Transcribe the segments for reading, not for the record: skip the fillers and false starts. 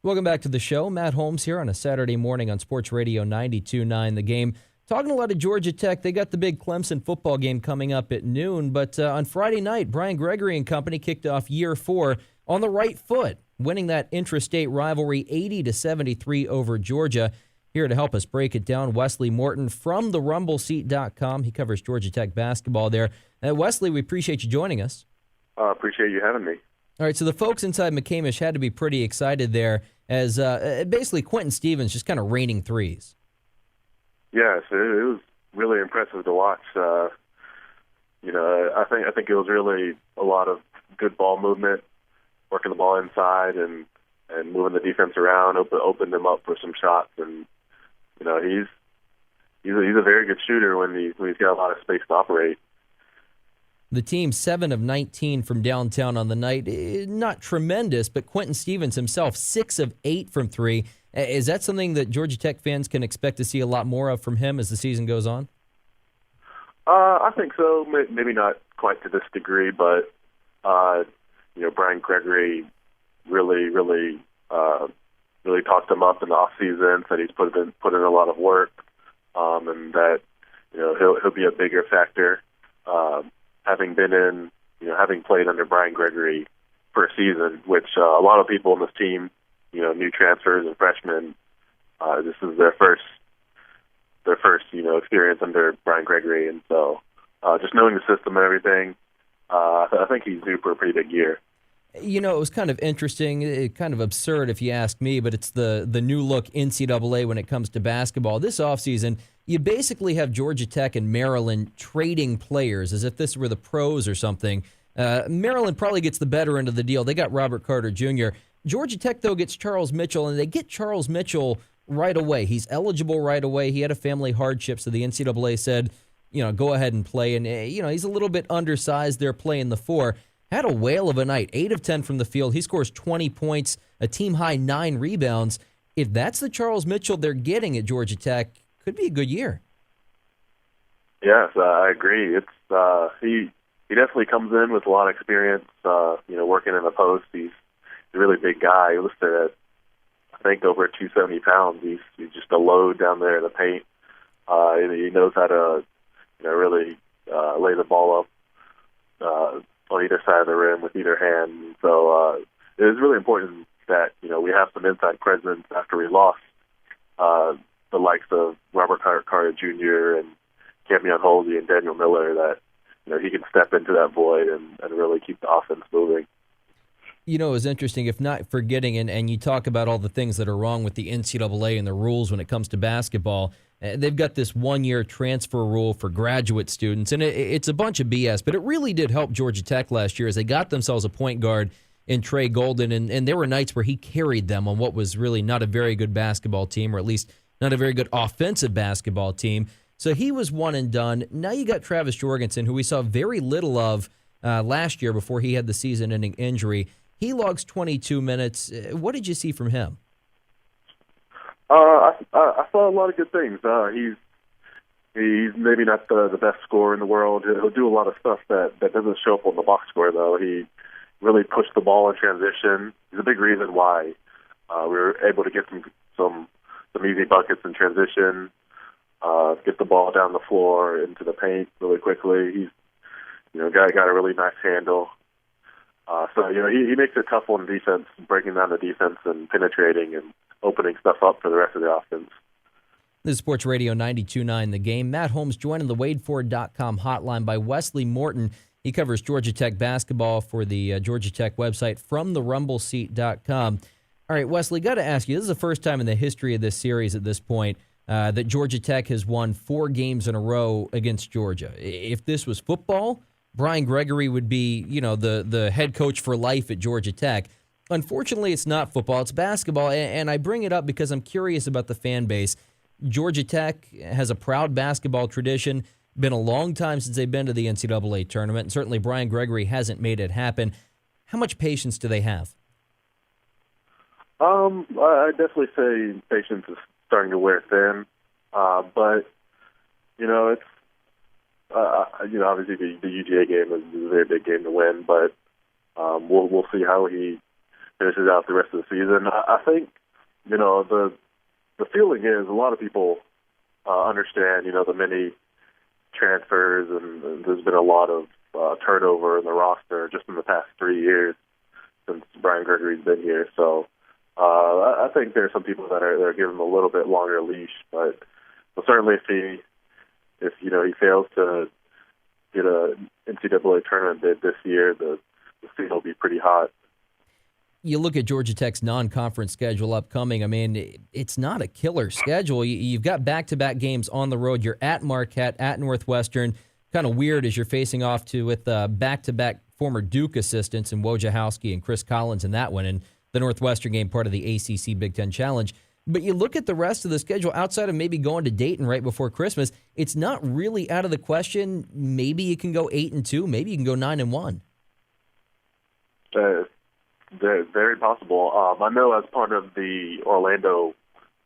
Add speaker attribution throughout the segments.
Speaker 1: Welcome back to the show. Matt Holmes here on a Saturday morning on Sports Radio 92.9 The Game. Talking a lot of Georgia Tech. They got the big Clemson football game coming up at noon, but on Friday night, Brian Gregory and company kicked off year 4 on the right foot, winning that intrastate rivalry 80-73 over Georgia. Here to help us break it down, Wesley Morton from therumbleseat.com. He covers Georgia Tech basketball there. Wesley, we appreciate you joining us.
Speaker 2: Appreciate you having me.
Speaker 1: All right, so the folks inside McCamish had to be pretty excited there as basically Quentin Stevens just kind of raining threes.
Speaker 2: Yes, it was really impressive to watch. I think it was really a lot of good ball movement, working the ball inside and moving the defense around, opened them up for some shots. And he's a very good shooter when he's got a lot of space to operate.
Speaker 1: The team 7 of 19 from downtown on the night. Not tremendous, but Quentin Stevens himself 6 of 8 from 3. Is that something that Georgia Tech fans can expect to see a lot more of from him as the season goes on?
Speaker 2: I think so. Maybe not quite to this degree, but Brian Gregory really talked him up in the off season. Said he's put in a lot of work, and that he'll be a bigger factor. Having played under Brian Gregory for a season, which a lot of people on this team, new transfers and freshmen, this is their first experience under Brian Gregory, and so just knowing the system and everything, I think he's due for a pretty big year.
Speaker 1: It was kind of interesting, kind of absurd if you ask me, but it's the new look NCAA when it comes to basketball. This offseason, you basically have Georgia Tech and Maryland trading players as if this were the pros or something. Maryland probably gets the better end of the deal. They got Robert Carter Jr. Georgia Tech, though, gets Charles Mitchell, and they get Charles Mitchell right away. He's eligible right away. He had a family hardship, so the NCAA said, go ahead and play. And, he's a little bit undersized there playing the 4. Had a whale of a night, 8 of 10 from the field. He scores 20 points, a team-high 9 rebounds. If that's the Charles Mitchell they're getting at Georgia Tech, could be a good year.
Speaker 2: Yes, I agree. It's he definitely comes in with a lot of experience, working in the post. He's a really big guy. He listed at, I think, over 270 pounds. He's just a load down there in the paint. He knows how to, really lay the ball up on either side of the rim with either hand. So it is really important that we have some inside presence after we lost the likes of Robert Carter Jr. and Camion Holsey and Daniel Miller, that he can step into that void and really keep the offense moving.
Speaker 1: It was interesting, if not forgetting, and you talk about all the things that are wrong with the NCAA and the rules when it comes to basketball. They've got this 1-year transfer rule for graduate students, and it's a bunch of BS, but it really did help Georgia Tech last year as they got themselves a point guard in Trey Golden, and there were nights where he carried them on what was really not a very good basketball team, or at least not a very good offensive basketball team. So he was one and done. Now you got Travis Jorgensen, who we saw very little of last year before he had the season-ending injury. He logs 22 minutes. What did you see from him?
Speaker 2: I saw a lot of good things. He's maybe not the best scorer in the world. He'll do a lot of stuff that doesn't show up on the box score, though. He really pushed the ball in transition. He's a big reason why we were able to get some easy buckets in transition, get the ball down the floor into the paint really quickly. He's got a really nice handle. So he makes it tough on defense, breaking down the defense and penetrating and opening stuff up for the rest of the offense.
Speaker 1: This is Sports Radio 92.9 The Game. Matt Holmes joined on the WadeFord.com hotline by Wesley Morton. He covers Georgia Tech basketball for the Georgia Tech website from therumbleseat.com. All right, Wesley, got to ask you, this is the first time in the history of this series at this point that Georgia Tech has won 4 games in a row against Georgia. If this was football, Brian Gregory would be, the head coach for life at Georgia Tech. Unfortunately, it's not football, it's basketball, and I bring it up because I'm curious about the fan base. Georgia Tech has a proud basketball tradition, been a long time since they've been to the NCAA tournament, and certainly Brian Gregory hasn't made it happen. How much patience do they have?
Speaker 2: I definitely say patience is starting to wear thin, but it's obviously the UGA game is a very big game to win, but we'll see how he finishes out the rest of the season. I think, the feeling is a lot of people understand, the many transfers, and there's been a lot of turnover in the roster just in the past 3 years since Brian Gregory's been here. So I think there are some people that are giving him a little bit longer leash, but certainly if he fails to get a NCAA tournament bid this year, the seat will be pretty hot.
Speaker 1: You look at Georgia Tech's non-conference schedule upcoming. I mean, it's not a killer schedule. You've got back-to-back games on the road. You're at Marquette, at Northwestern. Kind of weird as you're facing off with back-to-back former Duke assistants in Wojciechowski and Chris Collins in that one, and the Northwestern game part of the ACC Big Ten Challenge. But you look at the rest of the schedule, outside of maybe going to Dayton right before Christmas, it's not really out of the question. Maybe you can go 8-2. Maybe you can go 9-1.
Speaker 2: Very possible. I know as part of the Orlando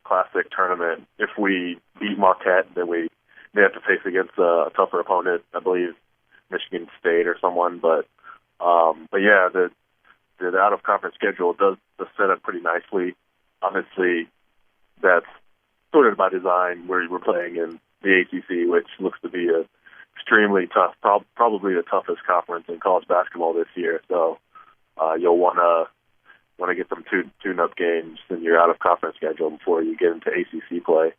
Speaker 2: Classic tournament, if we beat Marquette, then we may have to face against a tougher opponent. I believe Michigan State or someone. But yeah, the out of conference schedule does set up pretty nicely. Obviously, that's sort of by design, where we're playing in the ACC, which looks to be a extremely tough, probably the toughest conference in college basketball this year. So you'll want to get some tune-up games in your out-of-conference schedule before you get into ACC play.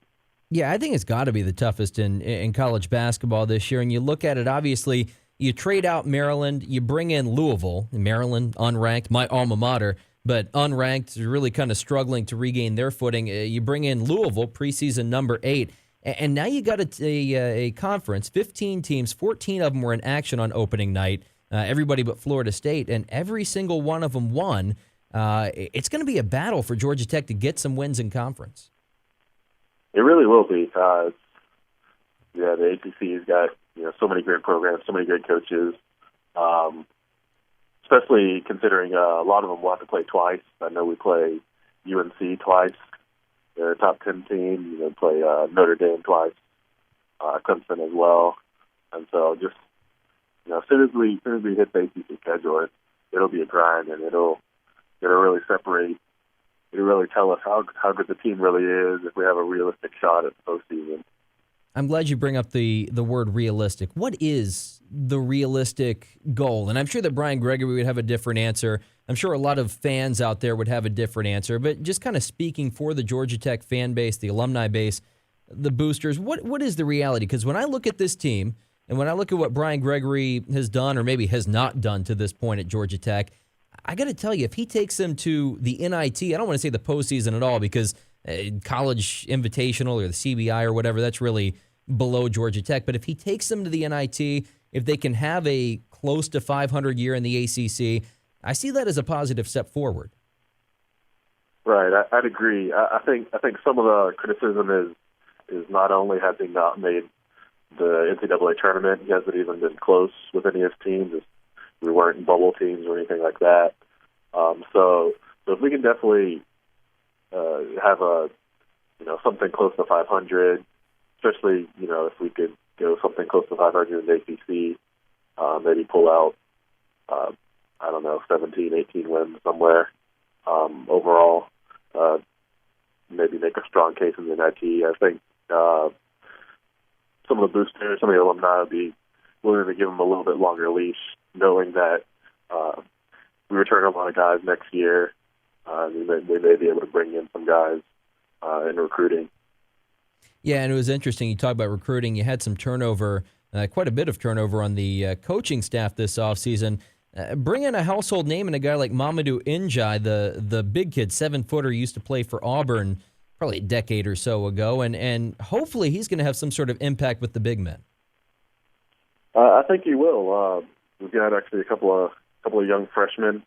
Speaker 1: Yeah, I think it's got to be the toughest in college basketball this year. And you look at it, obviously, you trade out Maryland, you bring in Louisville. Maryland, unranked, my alma mater, but unranked, really kind of struggling to regain their footing. You bring in Louisville, preseason number 8. And now you got a conference, 15 teams, 14 of them were in action on opening night. Everybody but Florida State, and every single one of them won. It's going to be a battle for Georgia Tech to get some wins in conference.
Speaker 2: It really will be. The ACC has got so many great programs, so many great coaches. Especially considering a lot of them will have to play twice. I know we play UNC twice; they're a top 10 team. Play Notre Dame twice, Clemson as well, and so just. As soon as we hit the ACC schedule, it'll be a grind, and it'll really separate. It'll really tell us how good the team really is if we have a realistic shot at the postseason.
Speaker 1: I'm glad you bring up the word realistic. What is the realistic goal? And I'm sure that Brian Gregory would have a different answer. I'm sure a lot of fans out there would have a different answer. But just kind of speaking for the Georgia Tech fan base, the alumni base, the boosters, what is the reality? Because when I look at this team, and when I look at what Brian Gregory has done or maybe has not done to this point at Georgia Tech, I got to tell you, if he takes them to the NIT, I don't want to say the postseason at all because college invitational or the CBI or whatever, that's really below Georgia Tech. But if he takes them to the NIT, if they can have a close to 500 year in the ACC, I see that as a positive step forward.
Speaker 2: Right, I'd agree. I think some of the criticism is not only has he not made the NCAA tournament, he hasn't even been close with any of his teams. We weren't in bubble teams or anything like that. So if we can definitely have something close to 500, especially if we could go something close to 500 in the ACC, maybe pull out 17, 18 wins somewhere overall. Maybe make a strong case in the NIT. I think some of the boosters, some of the alumni would be willing to give them a little bit longer leash, knowing that we return a lot of guys next year. We may be able to bring in some guys in recruiting.
Speaker 1: Yeah, and it was interesting. You talked about recruiting. You had some turnover, quite a bit of turnover on the coaching staff this offseason. Bring in a household name and a guy like Mamadou Njai, the big kid, 7-footer, used to play for Auburn probably a decade or so ago, and hopefully he's going to have some sort of impact with the big men.
Speaker 2: I think he will. We've got actually a couple of young freshmen,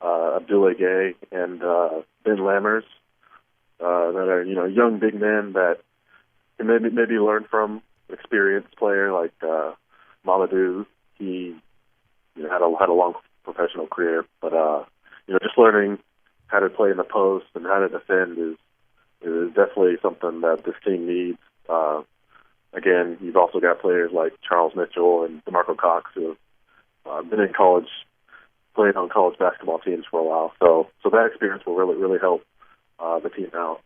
Speaker 2: Abdullah Gay and Ben Lammers, that are young big men that can maybe learn from an experienced player like Mamadou. He had a long professional career, but just learning how to play in the post and how to defend is definitely something that this team needs. Again, you've also got players like Charles Mitchell and DeMarco Cox who have been in college played on college basketball teams for a while. So that experience will really help the team out.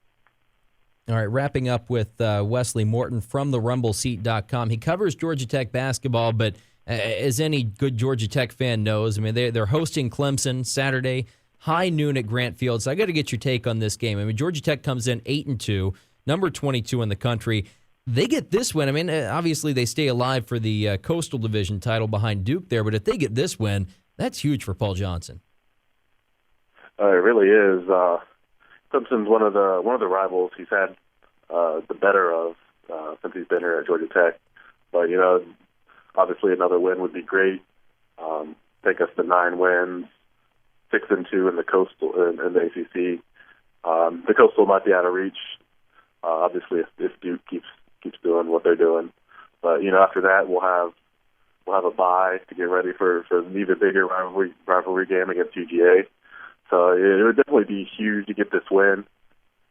Speaker 1: All right, wrapping up with Wesley Morton from the rumbleseat.com. He covers Georgia Tech basketball, but as any good Georgia Tech fan knows, I mean, they're hosting Clemson Saturday, high noon at Grant Field. So I got to get your take on this game. I mean, Georgia Tech comes in 8-2, number 22 in the country. They get this win. I mean, obviously they stay alive for the Coastal Division title behind Duke there, but if they get this win, that's huge for Paul Johnson.
Speaker 2: It really is. Clemson's one of the rivals he's had the better of since he's been here at Georgia Tech. But obviously another win would be great. Take us to 9 wins, 6-2 in the Coastal in the ACC. The Coastal might be out of reach. Obviously, if Duke keeps doing what they're doing. But after that, we'll have a bye to get ready for an even bigger rivalry game against UGA. So it would definitely be huge to get this win,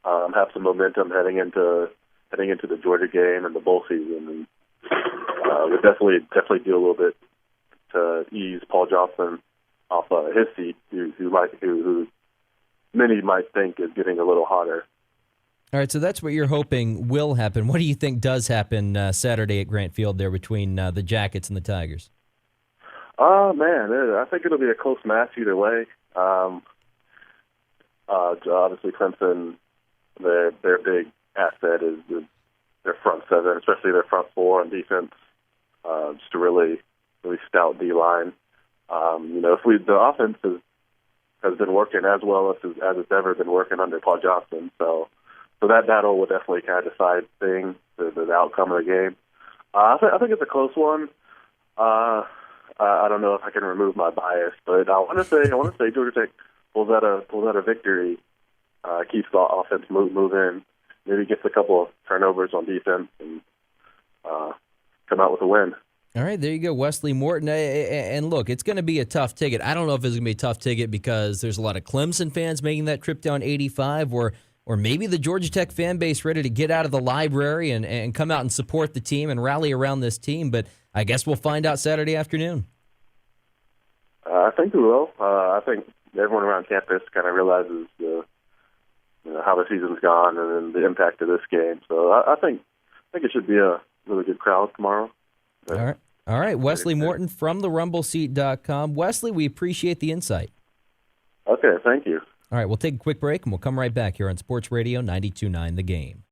Speaker 2: have some momentum heading into the Georgia game and the bowl season, and would definitely do a little bit to ease Paul Johnson off his seat, who many might think is getting a little hotter.
Speaker 1: All right, so that's what you're hoping will happen. What do you think does happen Saturday at Grant Field there between the Jackets and the Tigers?
Speaker 2: Man, I think it'll be a close match either way. Obviously, Clemson, their big asset is their front seven, especially their front four on defense. Just a really stout D line. If the offense has been working as well as it's ever been working under Paul Johnson, so that battle will definitely kind of decide the outcome of the game. I think it's a close one. I don't know if I can remove my bias, but I want to say Georgia Tech pulls out a victory, keeps the offense moving, maybe gets a couple of turnovers on defense, and come out with a win.
Speaker 1: All right, there you go, Wesley Morton. And look, it's going to be a tough ticket. I don't know if it's going to be a tough ticket because there's a lot of Clemson fans making that trip down 85, or maybe the Georgia Tech fan base ready to get out of the library and come out and support the team and rally around this team. But I guess we'll find out Saturday afternoon.
Speaker 2: I think we will. I think everyone around campus kind of realizes how the season's gone and the impact of this game. So I think it should be a really good crowd tomorrow.
Speaker 1: All right. Wesley Morton from the rumbleseat.com. Wesley, we appreciate the insight.
Speaker 2: Okay, thank you.
Speaker 1: All right, we'll take a quick break, and we'll come right back here on Sports Radio 92.9 The Game.